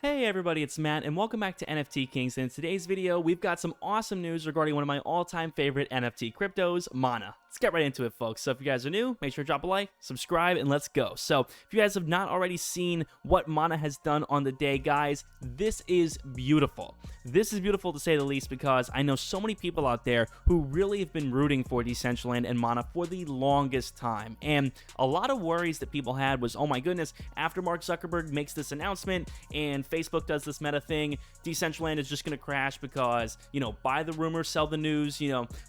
Hey everybody, it's Matt, and welcome back to NFT Kings. And in today's video, we've got some awesome news regarding one of my all-time favorite NFT cryptos, Mana. Let's get right into it, folks. So if you guys are new, make sure to drop a like, subscribe, and let's go. So if you guys have not already seen what Mana has done on the day, guys, this is beautiful. This is beautiful to say the least, because I know so many people out there who really have been rooting for Decentraland and Mana for the longest time. And a lot of worries that people had was, oh my goodness, after Mark Zuckerberg makes this announcement and Facebook does this meta thing, Decentraland is just going to crash because, buy the rumor, sell the news,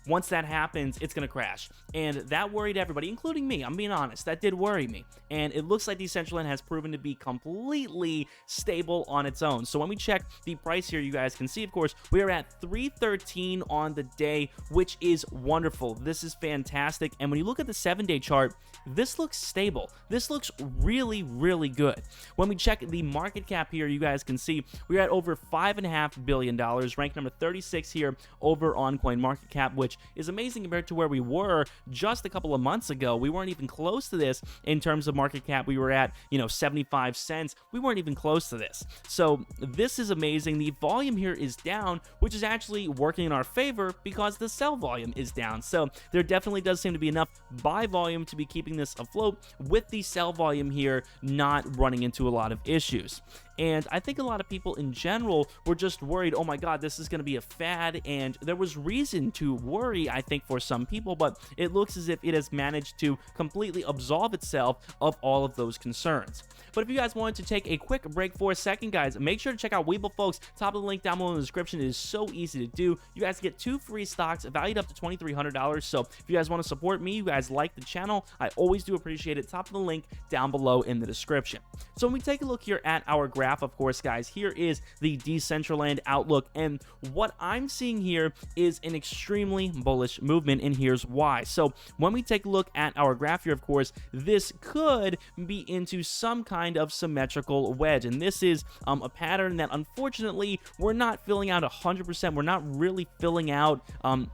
once that happens, it's going to crash. And that worried everybody, including me. I'm being honest, that did worry me. And it looks like Decentraland has proven to be completely stable on its own. So when we check the price here, you guys can see, of course, we are at 313 on the day, which is wonderful. This is fantastic. And when you look at the 7-day chart, this looks stable. This looks really, really good. When we check the market cap here, you guys can see we're at over $5.5 billion, ranked number 36 here over on CoinMarketCap, which is amazing compared to where we were just a couple of months ago. We weren't even close to this in terms of market cap. We were at, 75 cents. We weren't even close to this. So this is amazing. The volume here is down, which is actually working in our favor because the sell volume is down. So there definitely does seem to be enough buy volume to be keeping this afloat, with the sell volume here not running into a lot of issues. And I think a lot of people in general were just worried, oh my god, this is going to be a fad, and there was reason to worry, I think, for some people, but it looks as if it has managed to completely absolve itself of all of those concerns. But if you guys wanted to take a quick break for a second, guys, make sure to check out Webull, folks. Top of the link down below in the description. It is so easy to do. You guys get 2 free stocks valued up to $2,300. So if you guys want to support me, you guys like the channel, I always do appreciate it. Top of the link down below in the description. So when we take a look here at our graph, of course, guys, here is the Decentraland outlook, and what I'm seeing here is an extremely bullish movement, and here's why. So when we take a look at our graph here, of course, this could be into some kind of symmetrical wedge, and this is a pattern that unfortunately we're not filling out 100%. We're not really filling out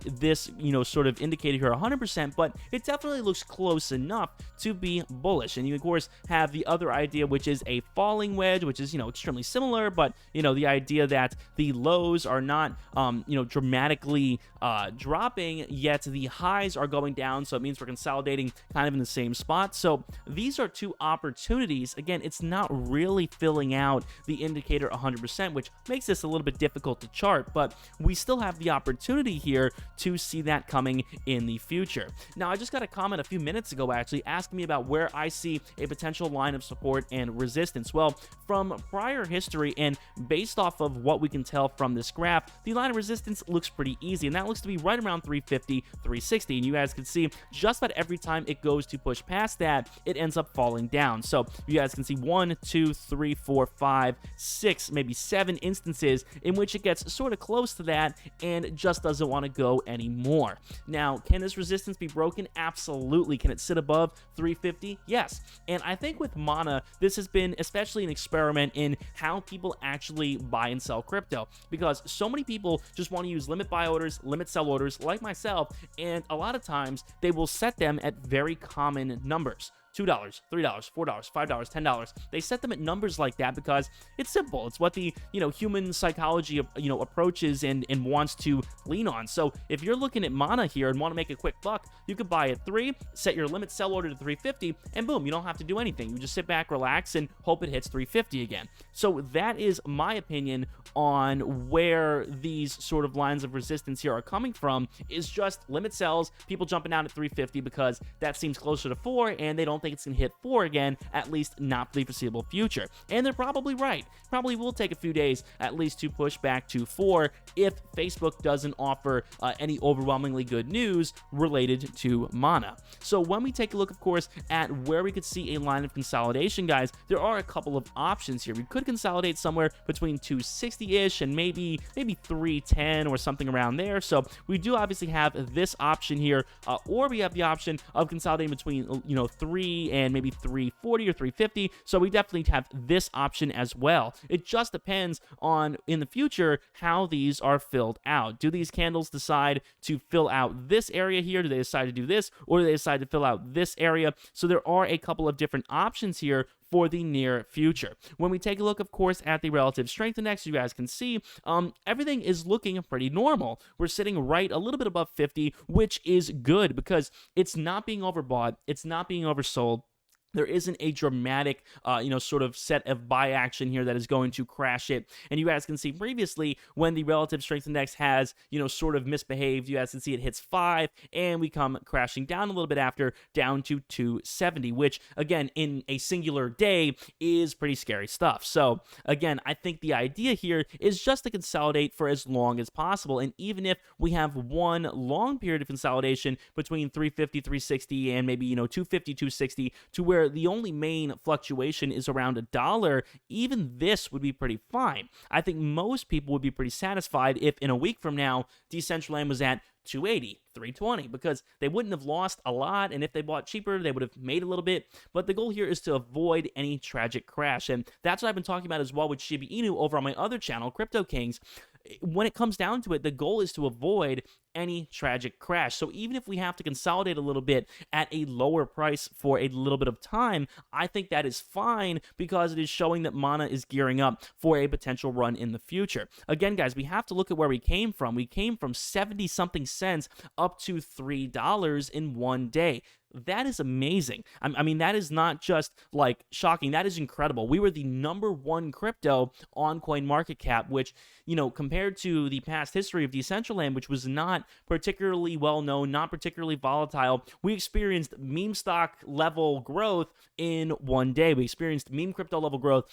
this sort of indicator here 100%, but it definitely looks close enough to be bullish. And you of course have the other idea, which is a falling wedge, which is extremely similar, but the idea that the lows are not dramatically dropping, yet the highs are going down, so it means we're consolidating kind of in the same spot. So these are two opportunities. Again, it's not really filling out the indicator 100%, which makes this a little bit difficult to chart, but we still have the opportunity here to see that coming in the future. Now, I just got a comment a few minutes ago actually asking me about where I see a potential line of support and resistance. Well, from prior history and based off of what we can tell from this graph, the line of resistance looks pretty easy, and that looks to be right around 350, 360, and you guys can see just about every time it goes to push past that, it ends up falling down. So you guys can see 1, 2, 3, 4, 5, 6, maybe 7 instances in which it gets sort of close to that and just doesn't want to go anymore. Now, can this resistance be broken? Absolutely. Can it sit above 350? Yes. And I think with Mana, this has been especially an experiment in how people actually buy and sell crypto, because so many people just want to use limit buy orders, limit sell orders, like myself, and a lot of times they will set them at very common numbers. $2, $3, $4, $5, $10. They set them at numbers like that because it's simple. It's what the human psychology approaches and wants to lean on. So if you're looking at Mana here and want to make a quick buck, you could buy at 3, set your limit sell order to 350, and boom, you don't have to do anything. You just sit back, relax, and hope it hits 350 again. So that is my opinion on where these sort of lines of resistance here are coming from, is just limit sells, people jumping out at 350 because that seems closer to 4, and they don't think it's going to hit 4 again, at least not for the foreseeable future. And they're probably right. Probably will take a few days at least to push back to 4 if Facebook doesn't offer any overwhelmingly good news related to Mana. So when we take a look, of course, at where we could see a line of consolidation, guys, there are a couple of options here. We could consolidate somewhere between 260-ish and maybe 310 or something around there. So we do obviously have this option here, or we have the option of consolidating between 3 and maybe 340 or 350. So we definitely have this option as well. It just depends on, in the future, how these are filled out. Do these candles decide to fill out this area here? Do they decide to do this, or do they decide to fill out this area? So there are a couple of different options here for the near future. When we take a look, of course, at the relative strength index, you guys can see everything is looking pretty normal. We're sitting right a little bit above 50, which is good because it's not being overbought, it's not being oversold. There isn't a dramatic, sort of set of buy action here that is going to crash it. And you guys can see previously when the relative strength index has, sort of misbehaved, you guys can see it hits 5 and we come crashing down a little bit after, down to 270, which again, in a singular day is pretty scary stuff. So again, I think the idea here is just to consolidate for as long as possible. And even if we have one long period of consolidation between 350, 360, and maybe, 250, 260, to where the only main fluctuation is around $1, even this would be pretty fine. I think most people would be pretty satisfied if in a week from now, Decentraland was at 280, 320, because they wouldn't have lost a lot, and if they bought cheaper, they would have made a little bit. But the goal here is to avoid any tragic crash, and that's what I've been talking about as well with Shiba Inu over on my other channel, Crypto Kings. When it comes down to it, the goal is to avoid any tragic crash. So even if we have to consolidate a little bit at a lower price for a little bit of time, I think that is fine because it is showing that Mana is gearing up for a potential run in the future. Again, guys, we have to look at where we came from. We came from 70 something cents up to $3 in one day. That is amazing. I mean, that is not just like shocking. That is incredible. We were the #1 crypto on CoinMarketCap, which, compared to the past history of Decentraland, which was not particularly well known, not particularly volatile, we experienced meme stock level growth in one day. We experienced meme crypto level growth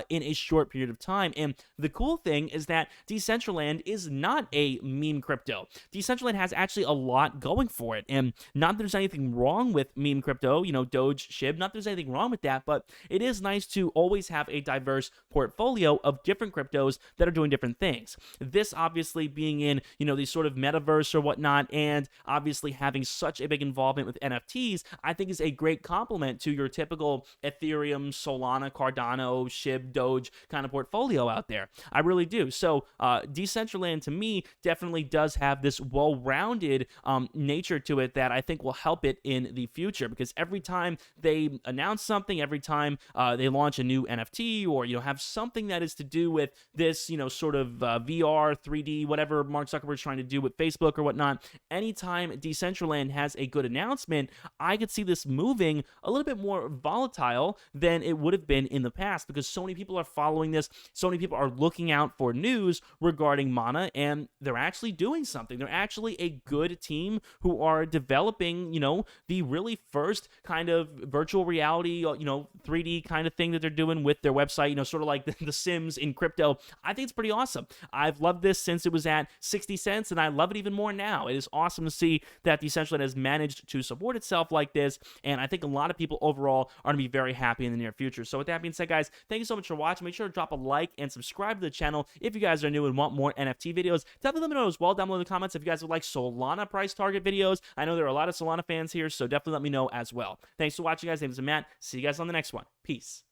in a short period of time. And the cool thing is that Decentraland is not a meme crypto. Decentraland has actually a lot going for it. And not that there's anything wrong with meme crypto, Doge, SHIB, not that there's anything wrong with that, but it is nice to always have a diverse portfolio of different cryptos that are doing different things. This obviously being in, these sort of metaverse or whatnot, and obviously having such a big involvement with NFTs, I think is a great complement to your typical Ethereum, Solana, Cardano, SHIB, Doge kind of portfolio out there. I really do. So Decentraland to me definitely does have this well-rounded nature to it that I think will help it in the future, because every time they announce something, every time they launch a new NFT or have something that is to do with this sort of VR 3D whatever Mark Zuckerberg's trying to do with Facebook or whatnot, anytime Decentraland has a good announcement, I could see this moving a little bit more volatile than it would have been in the past, because so many people are following this, so many people are looking out for news regarding Mana, and they're actually doing something. They're actually a good team who are developing the really first kind of virtual reality, 3D kind of thing that they're doing with their website, sort of like the Sims in crypto. I think it's pretty awesome. I've loved this since it was at 60 cents, and I love it even more now. It is awesome to see that Decentraland has managed to support itself like this, and I think a lot of people overall are going to be very happy in the near future. So with that being said, guys, thank you so much for watching. Make sure to drop a like and subscribe to the channel if you guys are new and want more NFT videos. Definitely let me know as well down below in the comments if you guys would like Solana price target videos. I know there are a lot of Solana fans here, so definitely let me know as well. Thanks for watching, guys. My name is Matt. See you guys on the next one. Peace.